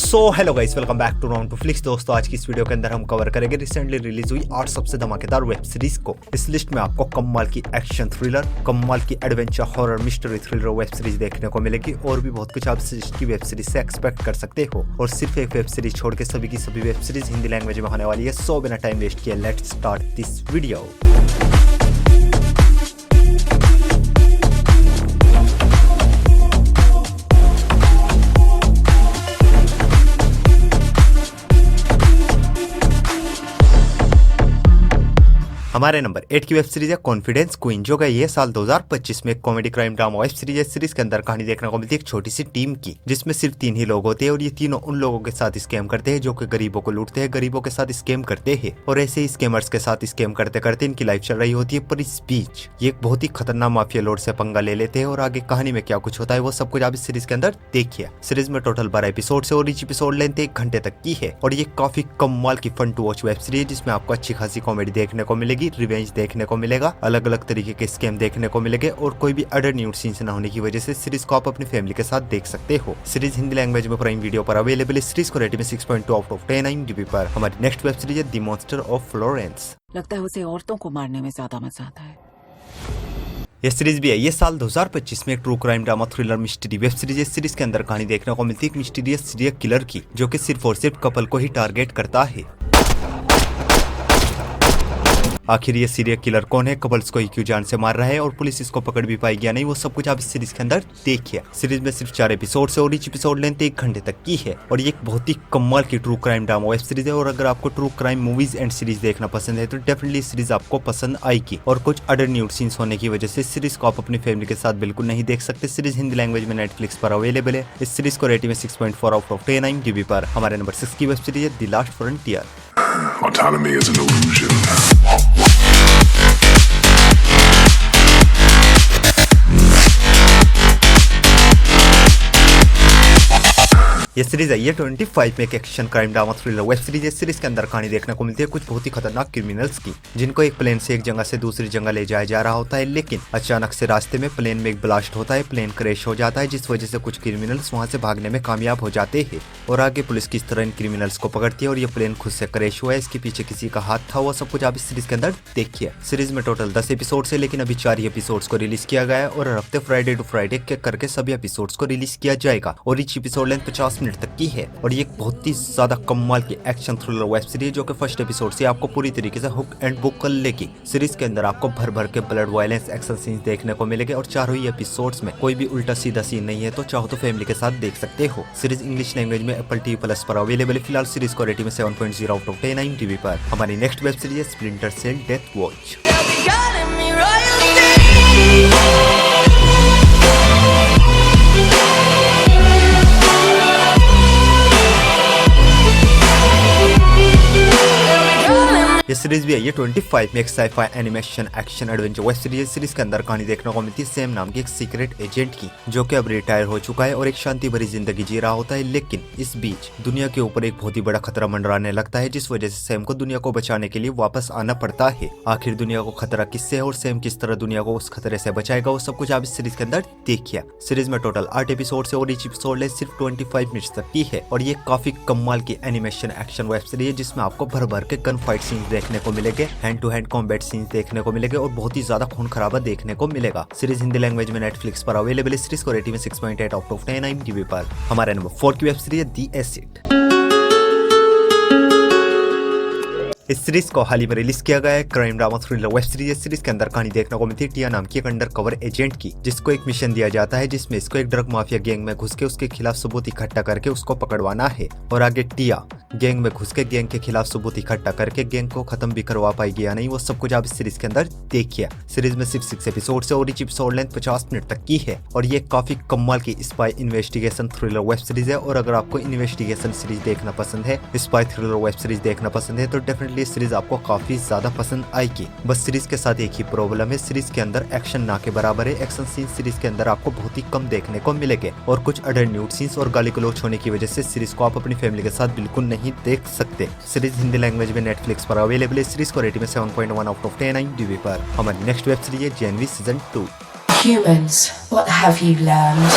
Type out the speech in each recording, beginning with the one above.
So hello guys, welcome back to round two flicks. दोस्तों, आज की इस वीडियो के अंदर हम कवर करेंगे रिसेंटली रिलीज हुई 8 सबसे धमाकेदार वेब सीरीज को। इस लिस्ट में आपको कमाल की एक्शन थ्रिलर, कमाल की adventure horror mystery thriller web series देखने को मिलेगी और भी बहुत कुछ आप की वेब सीरीज से एक्सपेक्ट कर सकते हो। और सिर्फ एक वेब सीरीज छोड़ के सभी की सभी वेब सीरीज हिंदी लैंग्वेज में होने वाली है। सो बिना टाइम वेस्ट किए लेट्स स्टार्ट दिस वीडियो। हमारे नंबर 8 की वेब सीरीज है कॉन्फिडेंस क्वीन, जो कि ये साल 2025 में comedy crime drama web series है। सीरीज के अंदर कहानी देखने को मिलती है एक छोटी सी टीम की, जिसमें सिर्फ 3 ही लोग होते हैं और ये तीनों उन लोगों के साथ स्कैम करते हैं जो कि गरीबों को लूटते हैं, गरीबों के साथ स्कैम करते हैं। और ऐसे ही स्कैमर्स के साथ स्कैम करते करते इनकी लाइफ चल रही होती है। पर इस बीच ये एक बहुत ही खतरनाक माफिया लॉर्ड से पंगा ले लेते हैं और आगे कहानी में क्या कुछ होता है वो सब कुछ आप इस सीरीज के अंदर देखिए। सीरीज में टोटल 12 एपिसोड है और ईच एपिसोड लेंथ 1 घंटे तक की है और ये काफी कमाल की fun to watch web series, जिसमें आपको अच्छी खासी कॉमेडी देखने को मिलेगी, रिवेंज देखने को मिलेगा, अलग अलग तरीके के स्कैम देखने को मिलेंगे और कोई भी अडर न्यूड सीन्स न होने की वजह से सीरीज को आप अपनी फैमिली के साथ देख सकते हो। सीरीज हिंदी लैंग्वेज में प्राइम वीडियो पर अवेलेबल है। सीरीज को रेटिंग में 6.2 आउट ऑफ 10 IMDb पर। हमारी नेक्स्ट वेब सीरीज है द मॉन्स्टर ऑफ फ्लोरेंस। लगता है उसे औरतों को मारने में ज्यादा मजा आता है। यह सीरीज भी है। ये साल 2025 में एक true crime drama thriller mystery web series है। सीरीज के अंदर कहानी देखने को मिलती है एक मिस्टीरियस सीरियल किलर की, जो कि सिर्फ और सिर्फ कपल को ही टारगेट करता है। आखिर ये सीरियल किलर कौन है, कपल्स को ही क्यों जान से मार रहा है और पुलिस इसको पकड़ भी पाएगी या नहीं, वो सब कुछ आप इस सीरीज के अंदर देखिए। सीरीज में सिर्फ 4 एपिसोड है और ईच एपिसोड लेंथ 1 घंटे तक की है और ये एक बहुत ही कमाल की true crime drama web series है। और अगर आपको true crime movies and series देखना पसंद है तो डेफिनेटली सीरीज आपको पसंद आएगी। और कुछ अडर न्यूड सीन्स होने की वजह से सीरीज को आप अपनी फैमिली के साथ बिल्कुल नहीं देख सकते। सीरीज हिंदी लैंग्वेज में नेटफ्लिक्स पर अवेलेबल है। इस सीरीज को रेटिंग में 6.4 आउट ऑफ 10 IMDb पर। हमारे नंबर 6 की वेब सीरीज है the last frontier. Autonomy is an illusion. ये सीरीज है ये 25 में एक action crime drama thriller web series है। सीरीज के अंदर कहानी देखने को मिलती है कुछ बहुत ही खतरनाक क्रिमिनल्स की, जिनको एक प्लेन से एक जगह से दूसरी जगह ले जाया जा रहा होता है, लेकिन अचानक से रास्ते में प्लेन में एक ब्लास्ट होता है, प्लेन क्रैश हो जाता है, जिस वजह से कुछ क्रिमिनल्स वहां से भागने में कामयाब हो जाते हैं। और आगे पुलिस किस तरह इन क्रिमिनल्स को पकड़ती है और ये प्लेन खुद से क्रैश हुआ है, इसके पीछे किसी का हाथ था, वो सब कुछ आप इस सीरीज के अंदर देखिए। सीरीज में टोटल 10 एपिसोड है, लेकिन अभी 4 ही एपिसोड को रिलीज किया गया है और हर हफ्ते फ्राइडे टू फ्राइडे करके सभी एपिसोड को रिलीज किया जाएगा और ईच एपिसोड लेंथ 50 मिनट तक की है। और ये एक बहुत ही ज्यादा कमाल की एक्शन थ्रिलर वेब सीरीज, जो कि फर्स्ट एपिसोड से आपको पूरी तरीके से हुक एंड बुक कर लेगी। सीरीज के अंदर आपको भर भर के ब्लड वायलेंस एक्शन सीन्स देखने को मिलेंगे और चारों ही एपिसोड्स में कोई भी उल्टा सीधा सीन नहीं है, तो चाहो तो फैमिली के साथ देख सकते हो। सीरीज इंग्लिश लैंग्वेज में Apple TV Plus पर अवेलेबल है। फिलहाल सीरीज को रेटिंग में 7.0 आउट ऑफ 10 IMDb पर। हमारी नेक्स्ट वेब सीरीज है स्प्लिंटर सेल डेथ वॉच। ये सीरीज भी है ये 25 में एक sci-fi animation action adventure web series. Series के अंदर कहानी देखने को मिलती है सेम नाम की एक सीक्रेट एजेंट की, जो कि अब रिटायर हो चुका है और एक शांति भरी जिंदगी जी रहा होता है, लेकिन इस बीच दुनिया के ऊपर एक बहुत ही बड़ा खतरा मंडराने लगता है, जिस वजह से सैम को दुनिया को बचाने के लिए वापस आना पड़ता है। आखिर दुनिया को खतरा किससे है और सैम किस तरह दुनिया को उस खतरे से बचाएगा, वो सब कुछ आप इस सीरीज के अंदर देखिए। सीरीज में टोटल 8 एपिसोड है और ईच एपिसोड ले सिर्फ 25 मिनट तक की है और ये काफी कमाल की एनिमेशन एक्शन वेब सीरीज है, जिसमें आपको भर भर के गन फाइट सीन देखने को मिलेंगे, hand to hand combat scenes देखने को मिलेंगे और बहुत ही ज्यादा खून खराबा देखने को मिलेगा। सीरीज हिंदी लैंग्वेज में नेटफ्लिक्स पर अवेलेबल है। सीरीज को रेटिंग में 6.8 आउट ऑफ 10 IMDb पर। हमारे नंबर 4 की वेब सीरीज है द एसिड। इस सीरीज को हाल ही में रिलीज किया गया है crime drama thriller web series. Series के अंदर कहानी देखने को मिलती है टिया नाम की एक अंडर कवर एजेंट की, जिसको एक मिशन दिया जाता है, जिसमें इसको एक ड्रग माफिया गैंग में घुस के उसके खिलाफ सबूत इकट्ठा करके उसको पकड़वाना है। और आगे टिया गैंग में घुस के गैंग के खिलाफ सबूत इकट्ठा करके गैंग को खत्म भी करवा पाएगी या नहीं, वो सब कुछ आप इस सीरीज के अंदर देखिए। सीरीज में सिर्फ 6 एपिसोड है और ईच एपिसोड लेंथ 50 मिनट तक की है और ये काफी कमाल की spy investigation thriller web series है। और अगर आपको इन्वेस्टिगेशन सीरीज देखना पसंद है, स्पाई थ्रिलर वेब सीरीज देखना पसंद है, तो डेफिनेटली सीरीज आपको काफी ज्यादा पसंद आएगी। बस सीरीज के साथ एक ही प्रॉब्लम है, सीरीज के अंदर एक्शन ना के बराबर है। एक्शन सीन सीरीज के अंदर आपको बहुत ही कम देखने को मिलेंगे और कुछ अडर न्यूड सीन्स और गाली गलौच होने की वजह से सीरीज को आप अपनी फैमिली के साथ बिल्कुल नहीं देख सकते। सीरीज हिंदी लैंग्वेज में नेटफ्लिक्स पर अवेलेबल है। सीरीज को रेटिंग में 7.1 आउट ऑफ 10 IMDb पर। हमारी नेक्स्ट वेब सीरीज है Gen V season 2। Humans, what have you learned?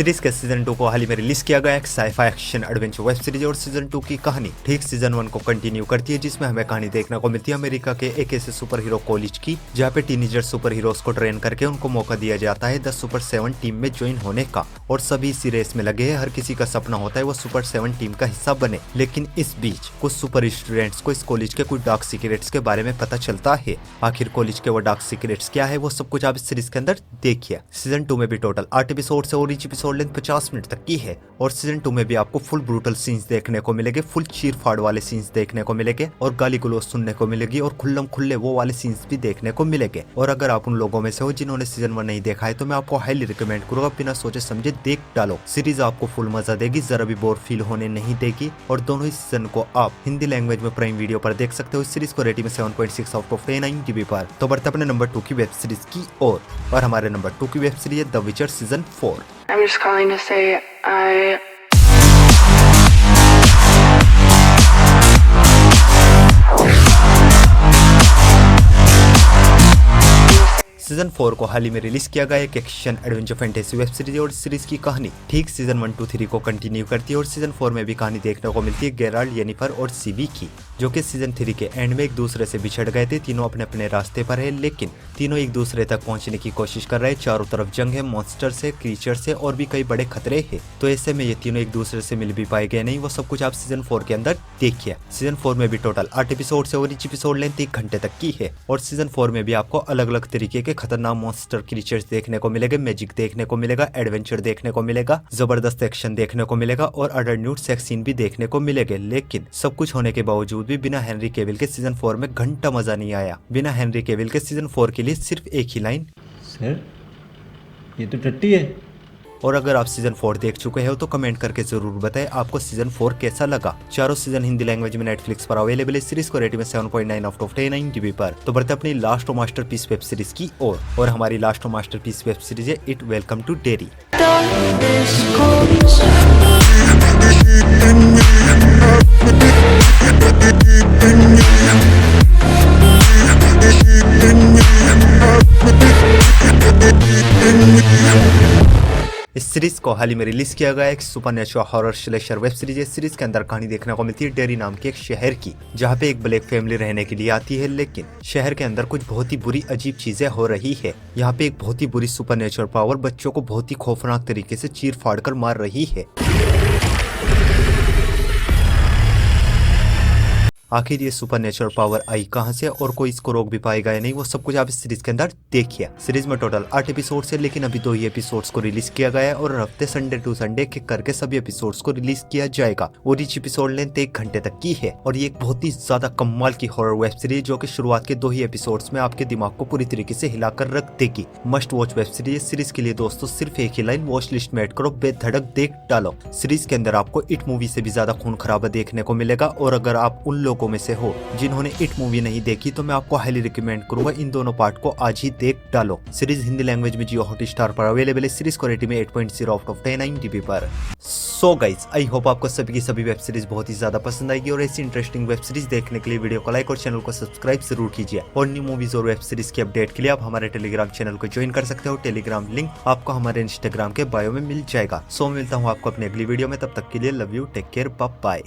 Series के सीजन 2 को हाल ही में रिलीज किया गया एक sci-fi action adventure web series और सीजन 2 की कहानी ठीक सीजन 1 को कंटिन्यू करती है, जिसमें हमें कहानी देखने को मिलती है अमेरिका के एक ऐसे सुपर हीरो कॉलेज की जहाँ पे टीनेजर सुपर हीरोज को ट्रेन करके उनको मौका दिया जाता है द सुपर 7 टीम में ज्वाइन होने का। और सभी इसी रेस में लगे हैं, हर किसी का सपना होता है वो सुपर 7 टीम का हिस्सा बने। लेकिन इस बीच कुछ सुपर स्टूडेंट्स को इस कॉलेज के कुछ डार्क सीक्रेट्स के बारे में पता चलता है। आखिर कॉलेज के वो डार्क सीक्रेट्स क्या है, वो सब कुछ आप इस सीरीज के अंदर देखिए। सीजन 2 में भी टोटल 8 एपिसोड है और ईच एपिसोड लेंथ 50 मिनट तक की है। और सीजन 2 में भी आपको फुल ब्रूटल सीन्स देखने को मिलेंगे, फुल चीर फाड़ वाले सीन्स देखने को मिलेंगे और गाली गलौज सुनने को मिलेगी और खुल्लम खुल्ले वो वाले सीन्स भी देखने को मिलेंगे। और अगर आप उन लोगों में से हो जिन्होंने सीजन 1 नहीं देखा है तो मैं आपको हाईली रिकमेंड करूंगा, बिना सोचे समझे देख डालो। सीरीज आपको फुल मजा देगी, जरा भी बोर फील होने नहीं देगी। और दोनों ही सीजन को आप हिंदी लैंग्वेज में प्राइम वीडियो पर देख सकते हो। इस सीरीज को रेटिंग में 7.6 आउट ऑफ 10 IMDb पर। तो बढ़ते अपने नंबर 2 की वेब सीरीज की ओर, और हमारे नंबर 2 की वेब सीरीज है द विचर season 4। I'm just calling to say I season 4 को हाल ही में रिलीज किया गया एक action adventure fantasy web series और सीरीज की कहानी ठीक सीजन 1, 2, 3 को कंटिन्यू करती है। और सीजन 4 में भी कहानी देखने को मिलती है गेराल्ड, येनिफर और सीबी की, जो कि सीजन 3 के एंड में एक दूसरे से बिछड़ गए थे। तीनों अपने अपने रास्ते पर है, लेकिन तीनों एक दूसरे तक पहुंचने की कोशिश कर रहे हैं। चारों तरफ जंग है, मॉन्स्टर से, क्रीचर से और भी कई बड़े खतरे हैं। तो ऐसे में ये तीनों एक दूसरे से मिल भी पाएंगे नहीं, वो सब कुछ आप सीजन 4 के अंदर देखिए। सीजन 4 में भी टोटल 8 एपिसोड है और ईच एपिसोड लेंथ 1 घंटे तक की है। और सीजन 4 में भी आपको अलग अलग तरीके के खतरनाक मॉन्स्टर क्रीचर्स देखने को मिलेंगे, मैजिक देखने को मिलेगा, एडवेंचर देखने को मिलेगा, जबरदस्त एक्शन देखने को मिलेगा और अडल्ट न्यूड सेक्स सीन भी देखने को मिलेंगे। लेकिन सब कुछ होने के बावजूद भी बिना हेनरी केविल के सीजन 4 में घंटा मजा नहीं आया। बिना हेनरी केविल के सीजन 4 के लिए सिर्फ एक ही लाइन, सर ये तो टट्टी है। और अगर आप सीजन 4 देख चुके हो तो कमेंट करके जरूर बताएं आपको सीजन 4 कैसा लगा। चारों सीजन हिंदी लैंग्वेज में नेटफ्लिक्स पर अवेलेबल है। सीरीज को रेटिंग में 7.9 आउट ऑफ 10 IMDb पर। तो बढ़ते अपनी लास्ट मास्टरपीस वेब सीरीज की ओर, और हमारी लास्ट मास्टरपीस वेब सीरीज है इट वेलकम टू डेरी। इस सीरीज को हाल ही में रिलीज किया गया एक supernatural horror slasher web series है। सीरीज के अंदर कहानी देखने को मिलती है डेरी नाम के एक शहर की, जहाँ पे एक ब्लैक फैमिली रहने के लिए आती है। लेकिन शहर के अंदर कुछ बहुत ही बुरी अजीब चीजें हो रही है। यहाँ पे एक बहुत ही बुरी सुपरनैचुरल पावर बच्चों को बहुत ही खौफनाक तरीके से चीर फाड़ कर मार रही है। आखिर ये सुपरनेचुरल पावर आई कहां से और कोई इसको रोक भी पाएगा या नहीं, वो सब कुछ आप इस सीरीज के अंदर देखिए। सीरीज में टोटल 8 एपिसोड है, लेकिन अभी 2 ही एपिसोड्स को रिलीज किया गया है और हफ्ते संडे टू संडे के करके सभी एपिसोड्स को रिलीज किया जाएगा। और ईच एपिसोड लेंथ 1 घंटे तक की है। और ये एक बहुत ही ज्यादा कमाल की हॉरर वेब सीरीज जो कि शुरुआत के 2 ही एपिसोड्स में आपके दिमाग को पूरी तरीके से हिलाकर रख देगी। Must watch web series. Series के लिए दोस्तों सिर्फ एक ही लाइन, वॉच लिस्ट में ऐड करो, बेधड़क देख डालो। सीरीज के अंदर आपको इट मूवी से भी ज्यादा खून खराबा देखने को मिलेगा। और अगर आप उन लोगों में से हो जिन्होंने इट मूवी नहीं देखी तो मैं आपको हाईली रिकमेंड करूंगा इन दोनों पार्ट को आज ही देख डालो। सीरीज हिंदी लैंग्वेज में जियो हॉटस्टार पर अवेलेबल है। सीरीज को रेटिंग में 8.0 आउट ऑफ 10 IMDb पर। सो गाइस, आई होप आपको सभी की सभी वेब सीरीज बहुत ही ज्यादा पसंद आएगी। और ऐसी इंटरेस्टिंग वेब सीरीज देखने के लिए वीडियो को लाइक और चैनल को सब्सक्राइब जरूर कीजिए। और न्यू मूवीज और वेब सीरीज की अपडेट के लिए आप हमारे टेलीग्राम चैनल को ज्वाइन कर सकते हो। टेलीग्राम लिंक आपको हमारे इंस्टाग्राम के बायो में मिल जाएगा। सो मिलता हूँ आपको अपने अगली वीडियो में, तब तक के लिए love you, take care, bye.